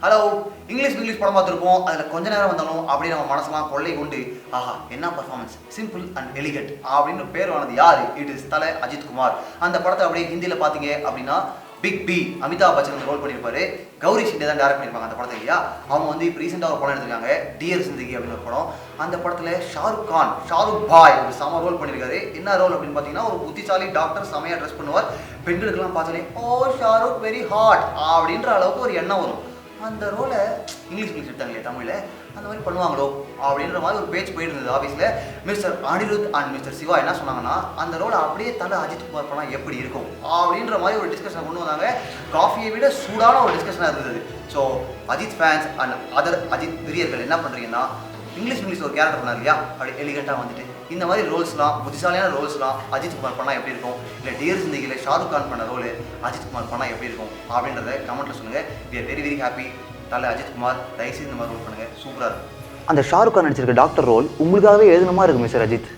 Hello, English படம் பார்த்துருப்போம். அதில் கொஞ்ச நேரம் வந்தாலும் அப்படியே நம்ம மனசெல்லாம் கொள்ளை கொண்டு ஆஹா என்ன பர்ஃபார்மன்ஸ், சிம்பிள் அண்ட் எலிகண்ட் அப்படின்னு பேர் வானது யார்? இட் இஸ் தலை அஜித் குமார். அந்த படத்தை அப்படியே ஹிந்தியில் பார்த்தீங்க அப்படின்னா பிக் பி அமிதாப் பச்சன் வந்து ரோல் பண்ணியிருப்பாரு. கௌரி ஷிண்டே தான் டேரக்ட் பண்ணியிருப்பாங்க அந்த படத்தை இல்லையா. அவங்க வந்து இப்போ ரீசெண்டாக ஒரு படம் எடுத்திருக்காங்க, டியர் ஜிந்தகி அப்படின்னு ஒரு படம். அந்த படத்தில் ஷாருக் பாய் ஒரு சம ரோல் பண்ணியிருக்காரு. என்ன ரோல் அப்படின்னு பார்த்தீங்கன்னா, ஒரு புத்திசாலி டாக்டர் செமையாக ட்ரெஸ் பண்ணுவார். பெண்களுக்கெல்லாம் பார்த்தாலே ஓ ஷாருக் வெரி ஹாட் அப்படின்ற அளவுக்கு ஒரு எண்ணம் வரும். அந்த ரோலை இங்கிலீஷ் எடுத்தாங்க இல்லையா தமிழில், அந்த மாதிரி பண்ணுவாங்களோ அப்படின்ற மாதிரி ஒரு பேச்சு போயிட்டு இருந்தது ஆஃபீஸில். Mister Anirudh and mister Siva என்ன சொன்னாங்கன்னா, அந்த ரோலை அப்படியே தலை அஜித் குமார் பண்ணால் எப்படி இருக்கும் அப்படின்ற மாதிரி ஒரு டிஸ்கஷனை கொண்டு வந்தாங்க. காஃபியை விட சூடான ஒரு டிஸ்கஷனாக இருந்தது. So Ajith fans and other Ajith பிரியர்கள் என்ன பண்ணுறீங்கன்னா, இங்கிலீஷ் ஒரு கேரக்டர் பண்ணார் இல்லையா, அப்படி எலிகண்ட்டாக வந்துட்டு இந்த மாதிரி ரோல்ஸ்லாம், புத்திசாலியான ரோல்ஸ்லாம் அஜித் குமார் பண்ணால் எப்படி இருக்கும், இல்லை டியர் ஜிந்தகியில் ஷாருக் கான் பண்ண ரோல் அஜித் குமார் பண்ணால் எப்படி இருக்கும் அப்படின்றத கமெண்ட்டில் சொல்லுங்கள். We are very happy. தலை அஜித் குமார் தயவுசெய்து இந்த மாதிரி ரோல் பண்ணுங்கள், சூப்பராக இருக்கும். அந்த ஷாருக் கான் நடிச்சிருக்க டாக்டர் ரோல் உங்களுக்காகவே எழுதணுமா இருக்குது மிஸ்டர் அஜித்?